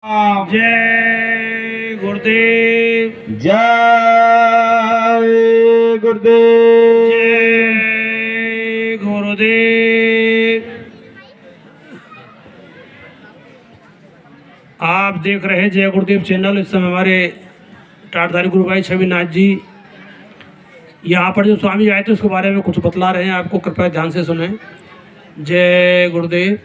जय गुरुदेव। जय गुरुदेव। जय गुरुदेव। आप देख रहे हैं जय गुरुदेव चैनल। इस समय हमारे टाटधारी गुरु भाई छविनाथ जी यहाँ पर जो स्वामी आए थे उसके बारे में कुछ बतला रहे हैं आपको, कृपया ध्यान से सुने। जय गुरुदेव।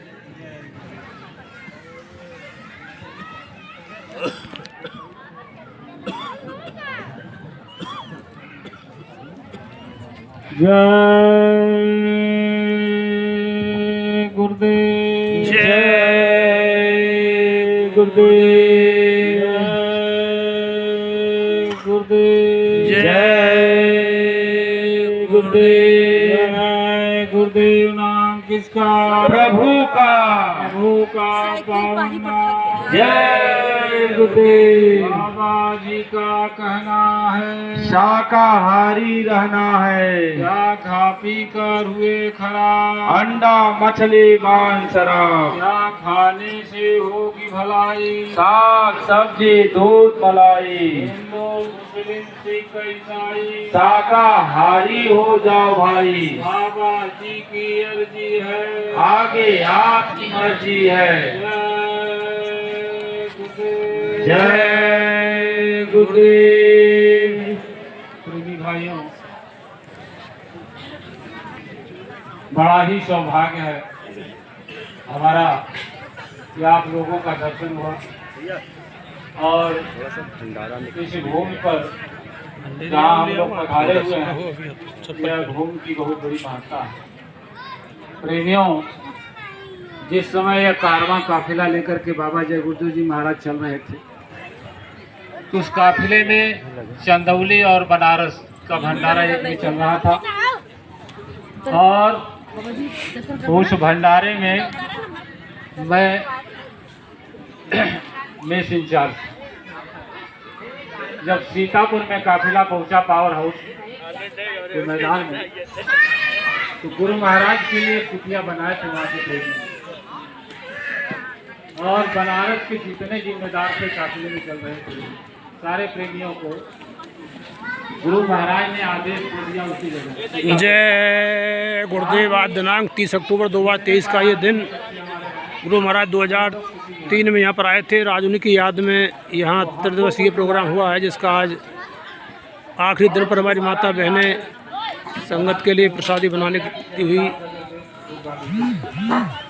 जय गुरुदेव। जय गुरुदेव। गुरुदेव। जय गुरुदेव। जय गुरुदेव। नाम किसका? प्रभु का। प्रभु का पावन नाम। जय गुरुदेव। बाबा जी का कहना है शाकाहारी रहना है। क्या खा पी कर हुए खराब? अंडा मछली मांस शराब। क्या खाने से होगी भलाई? साग सब्जी दूध मलाई। हिंदू मुस्लिम सिख ईसाई शाकाहारी हो जाओ भाई। बाबा जी की अर्जी है, आगे आपकी मर्जी है। जय गुरुदेव। प्रेमी भाइयों, बड़ा ही सौभाग्य है हमारा कि आप लोगों का दर्शन हुआ और इस भूमि पर जहाँ हम लोग पधारे हुए हैं, यह भूमि की बहुत बड़ी महत्ता है। प्रेमियों, जिस समय यह कारवां काफिला लेकर के बाबा जय गुरुदेव जी महाराज चल रहे थे, तो उस काफिले में चंदौली और बनारस का भंडारा एक में चल रहा था और उस भंडारे में मैं मेस इंचार्ज। जब सीतापुर में काफिला पहुंचा पावर हाउस के मैदान में, तो गुरु महाराज के लिए पुतलियां बनाए थे वहां के प्रेमी और बनारस के जितने जिम्मेदार थे काफिले में चल रहे थे, सारे प्रेमियों को गुरु महाराज ने आदेश दे दिया उसी जगह। जय गुरुदेव। आज दिनांक 30 अक्टूबर 2023 का ये दिन गुरु महाराज 2003 में यहाँ पर आए थे। आज उन्हीं की याद में यहाँ त्रिदिवसीय प्रोग्राम हुआ है, जिसका आज आखिरी दिन पर हमारी माता बहनें संगत के लिए प्रसादी बनाने की हुई।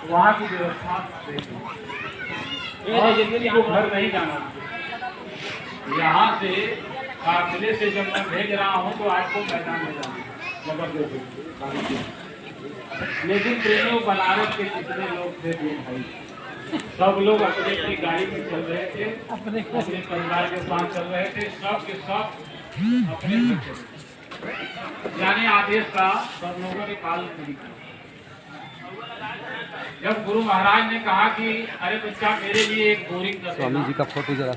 वहाँ की व्यवस्था और जिंदगी को घर नहीं जाना। यहाँ से काफिले से जब मैं भेज रहा हूँ तो आपको मैदान में जाना जबरदस्ती। लेकिन प्रेमियों, बनारस के जितने लोग थे भाई, सब लोग अपनी अपनी गाड़ी में चल रहे थे, अपने परिवार के साथ चल रहे थे, सब के सब अपने यानी आदेश का सब लोगों ने पालन नहीं किया। जब गुरु महाराज ने कहा कि अरे बच्चा मेरे लिए एक बोरिंग कर देना, स्वामी जी का फोटो जरा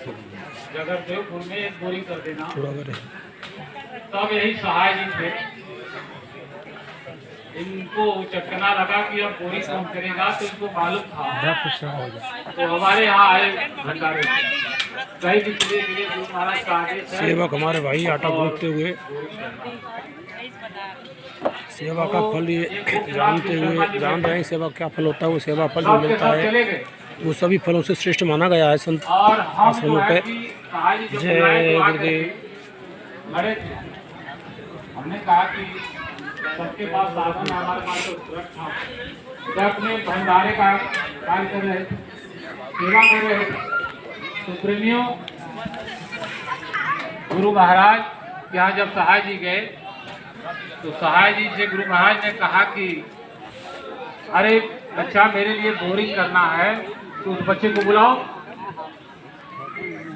जगतदेवपुर में एक बोरिंग कर देना, तब यही सहाय जी थे, इनको चटकना लगा कि अब बोरिंग कौन करेगा, तो इनको मालूम था। तो हमारे यहाँ आए भंडारे कई भी चीजें मिले, गुरु महाराज का आदेश है। सेवक हमारे भाई आटा गूंथते हुए सेवा का फल ये जानते हुए जान रहे हैं सेवा क्या फल होता है। वो सेवा फल जो मिलता है वो सभी फलों से श्रेष्ठ माना गया है संत आश्रमों पे। जय गुरुदेव। हमने कहा कि सबके पास साधन, हमारे पास तो सुरक्षा, जब अपने भंडारे का कार्य कर रहे थे, सेवा कर रहे थे, तो प्रेमियों, गुरु महाराज यहाँ जब सहाय जी गए तो सहाय जी से गुरु महाराज ने कहा कि अरे बच्चा मेरे लिए बोरिंग करना है, तो उस बच्चे को बुलाओ।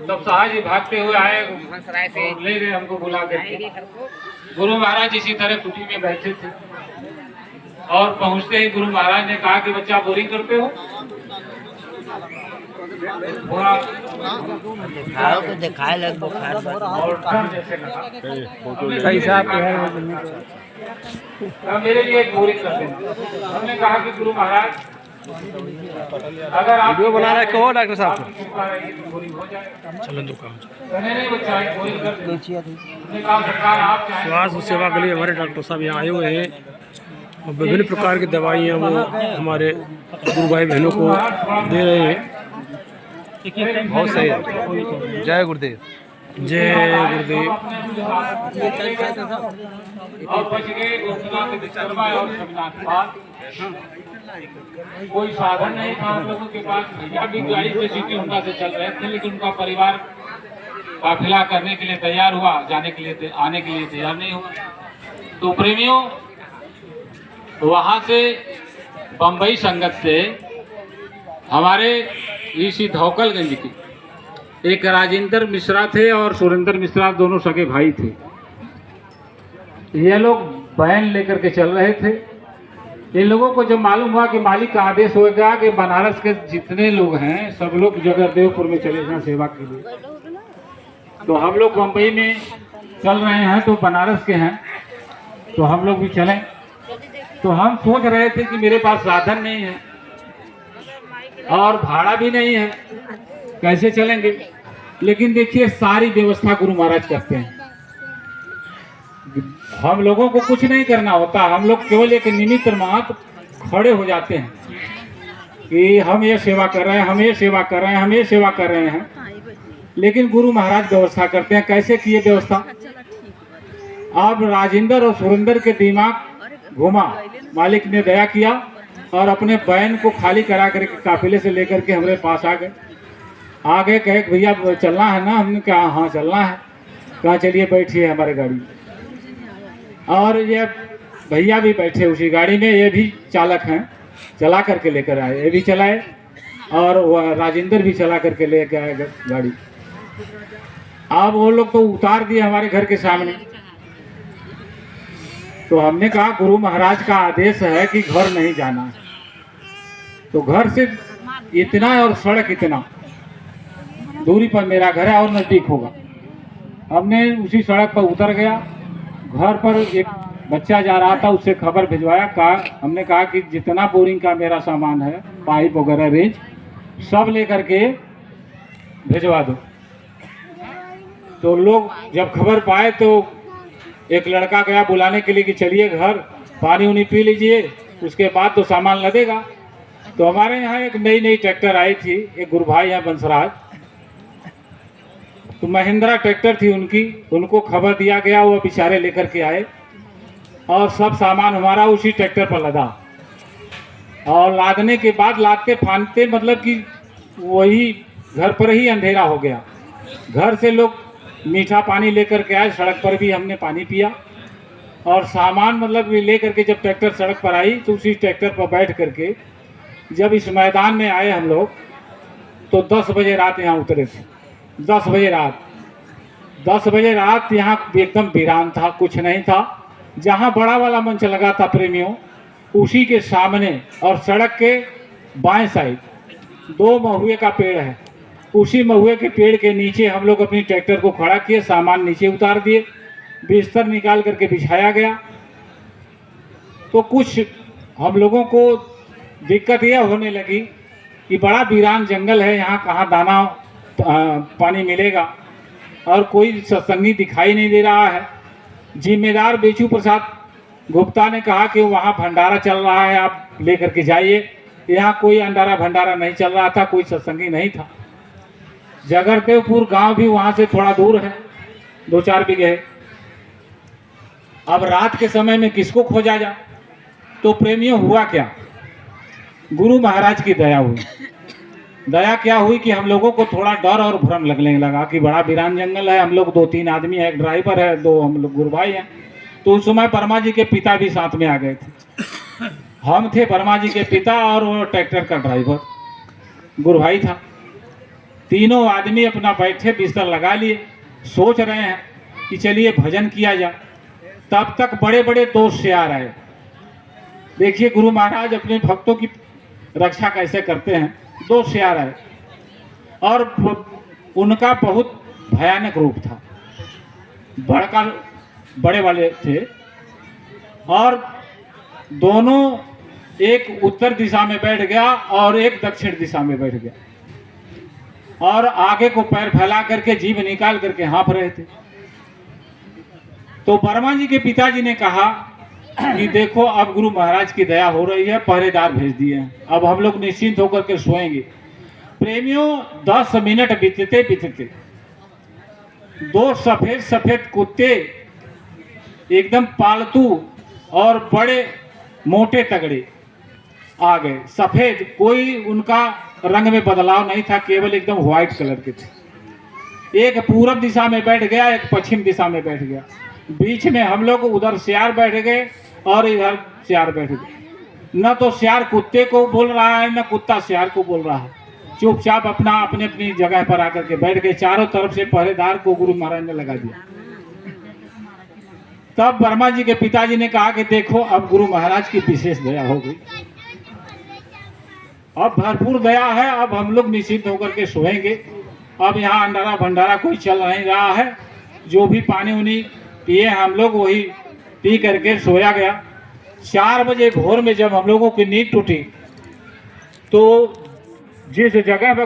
तब सहाय जी भागते हुए आए और ले गए हमको बुला करके। गुरु महाराज इसी तरह कुटी में बैठे थे और पहुंचते ही गुरु महाराज ने कहा कि बच्चा बोरिंग करते हो? दिखाए लग बुखार जैसे लगा मेरे लिए एक बोरिंग कर देना। हमने कहा कि गुरु महाराज अगर आप वीडियो बना रहे कहो डॉक्टर साहब को। चलन दुकान कहने को चाहे कोई कर उसने कहा सरकार आप चाहें स्वास्थ्य सेवा के लिए हमारे डॉक्टर साहब यहाँ आए हुए हैं और विभिन्न प्रकार की दवाइयाँ वो हमारे गुरु भाई बहनों को दे रहे हैं। बहुत सही है। जय गुरुदेव। जय गुरुदेव। और बच गए घोषणा के विचलवा और संविधान के बाद कोई साधन नहीं था हम लोगों के पास। भैया भी गाड़ी पे सिटी होंडा से चल रहे थे, लेकिन उनका परिवार काफिला करने के लिए तैयार हुआ, जाने के लिए आने के लिए तैयार नहीं हुआ। तो प्रेमियों, वहां से बम्बई संगत से हमारे ऋषि धौकलगंज के एक राजेंद्र मिश्रा थे और सुरेंद्र मिश्रा, दोनों सगे भाई थे। ये लोग बैन लेकर के चल रहे थे। इन लोगों को जब मालूम हुआ कि मालिक का आदेश होगा कि बनारस के जितने लोग हैं सब लोग जगरदेवपुर में चले जाएं सेवा के लिए, तो हम लोग बम्बई में चल रहे हैं, तो बनारस के हैं, तो हम लोग भी चलें। तो हम सोच रहे थे कि मेरे पास साधन नहीं है और भाड़ा भी नहीं है, कैसे चलेंगे। लेकिन देखिए सारी व्यवस्था गुरु महाराज करते हैं। हम लोगों को कुछ नहीं करना होता, हम लोग केवल एक निमित्त मात्र खड़े हो जाते हैं कि हम ये सेवा कर रहे हैं, हम ये सेवा कर रहे हैं, हम ये सेवा कर रहे हैं। लेकिन गुरु महाराज व्यवस्था करते हैं। कैसे किए व्यवस्था? अब राजेंद्र और सुरेंद्र के दिमाग घुमा, मालिक ने दया किया और अपने बैन को खाली करा करके काफिले से लेकर के हमारे पास आ गए। कहे भैया चलना है ना? हमने कहा हाँ चलना है। कहा चलिए बैठिए हमारे गाड़ी। और ये भैया भी बैठे उसी गाड़ी में, ये भी चालक हैं, चला करके लेकर आए। ये भी चलाए और राजेंद्र भी चला करके लेकर आए गाड़ी। अब वो लोग तो उतार दिए हमारे घर के सामने। तो हमने कहा गुरु महाराज का आदेश है कि घर नहीं जाना है, तो घर से इतना और सड़क इतना दूरी पर मेरा घर है और नज़दीक होगा। हमने उसी सड़क पर उतर गया। घर पर एक बच्चा जा रहा था, उससे खबर भिजवाया। हमने कहा कि जितना बोरिंग का मेरा सामान है, पाइप वगैरह रेंज सब लेकर के भिजवा दो। तो लोग जब खबर पाए तो एक लड़का गया बुलाने के लिए कि चलिए घर पानी उनी पी लीजिए, उसके बाद तो सामान लगेगा। तो हमारे यहाँ एक नई ट्रैक्टर आई थी, एक गुरु भाई यहाँ बंसराज, तो महिंद्रा ट्रैक्टर थी उनकी, उनको खबर दिया गया, वो बेचारे लेकर के आए और सब सामान हमारा उसी ट्रैक्टर पर लदा। और लादने के बाद लादते फानते मतलब कि वही घर पर ही अंधेरा हो गया। घर से लोग मीठा पानी लेकर के आए, सड़क पर भी हमने पानी पिया और सामान मतलब लेकर के जब ट्रैक्टर सड़क पर आई तो उसी ट्रैक्टर पर बैठ करके जब इस मैदान में आए हम लोग, तो 10 बजे रात यहाँ उतरे थे। 10 बजे रात यहाँ एकदम वीरान था, कुछ नहीं था। जहाँ बड़ा वाला मंच लगा था प्रेमियों, उसी के सामने और सड़क के बाएं साइड 2 महुए का पेड़ है। उसी महुए के पेड़ के नीचे हम लोग अपनी ट्रैक्टर को खड़ा किए, सामान नीचे उतार दिए, बिस्तर निकाल करके बिछाया गया। तो कुछ हम लोगों को दिक्कत यह होने लगी कि बड़ा वीरान जंगल है, यहाँ कहाँ दाना पानी मिलेगा और कोई सत्संगी दिखाई नहीं दे रहा है। जिम्मेदार बेचू प्रसाद गुप्ता ने कहा कि वहाँ भंडारा चल रहा है, आप लेकर के जाइए। यहाँ कोई भंडारा नहीं चल रहा था, कोई सत्संगी नहीं था। जगरदेवपुर गांव भी वहाँ से थोड़ा दूर है, 2-4 बीघे। अब रात के समय में किसको खोजा जाए? तो प्रेमियों हुआ क्या, गुरु महाराज की दया हुई। दया क्या हुई कि हम लोगों को थोड़ा डर और भ्रम लगने लगा कि बड़ा वीरान जंगल है, हम लोग 2-3 आदमी है, एक ड्राइवर है, 2 हम लोग गुरु भाई हैं। तो उस समय परमा जी के पिता भी साथ में आ गए थे। हम थे परमा जी के पिता और वो ट्रैक्टर का ड्राइवर गुरु भाई था। तीनों आदमी अपना बैठे, बिस्तर लगा लिए, सोच रहे हैं कि चलिए भजन किया जाए। तब तक बड़े बड़े दोस्त से आ रहे। देखिए गुरु महाराज अपने भक्तों की रक्षा कैसे करते हैं। 2 से आ रहे और उनका बहुत भयानक रूप था, बड़े वाले थे और दोनों एक उत्तर दिशा में बैठ गया और एक दक्षिण दिशा में बैठ गया और आगे को पैर फैला करके जीभ निकाल करके हाँफ रहे थे। तो वर्मा जी के पिताजी ने कहा कि देखो अब गुरु महाराज की दया हो रही है, पहरेदार भेज दिए हैं, अब हम लोग निश्चिंत होकर के सोएंगे। प्रेमियों 10 मिनट बीतते बीतते 2 सफेद सफेद कुत्ते एकदम पालतू और बड़े मोटे तगड़े आ गए। सफेद, कोई उनका रंग में बदलाव नहीं था, केवल एकदम व्हाइट कलर के थे। एक पूरब दिशा में बैठ गया, एक पश्चिम दिशा में बैठ गया। बीच में हम लोग उधर सियार बैठ गए और इधर सियार बैठ गए। न तो सियार कुत्ते को बोल रहा है, न कुत्ता सियार को बोल रहा है। चुपचाप अपना अपने अपनी जगह पर आकर के बैठ गए। चारों तरफ से पहरेदार को गुरु महाराज ने लगा दिया। तब वर्मा जी के पिताजी ने कहा कि देखो अब गुरु महाराज की विशेष दया हो गई, अब भरपूर दया है, अब हम लोग निश्चित होकर के सोएंगे। अब यहाँ अंडारा भंडारा कोई चल नहीं रहा है, जो भी पानी उनी पिए हम लोग वही पी करके सोया गया। 4 बजे भोर में जब हम लोगों की नींद टूटी तो जिस जगह पर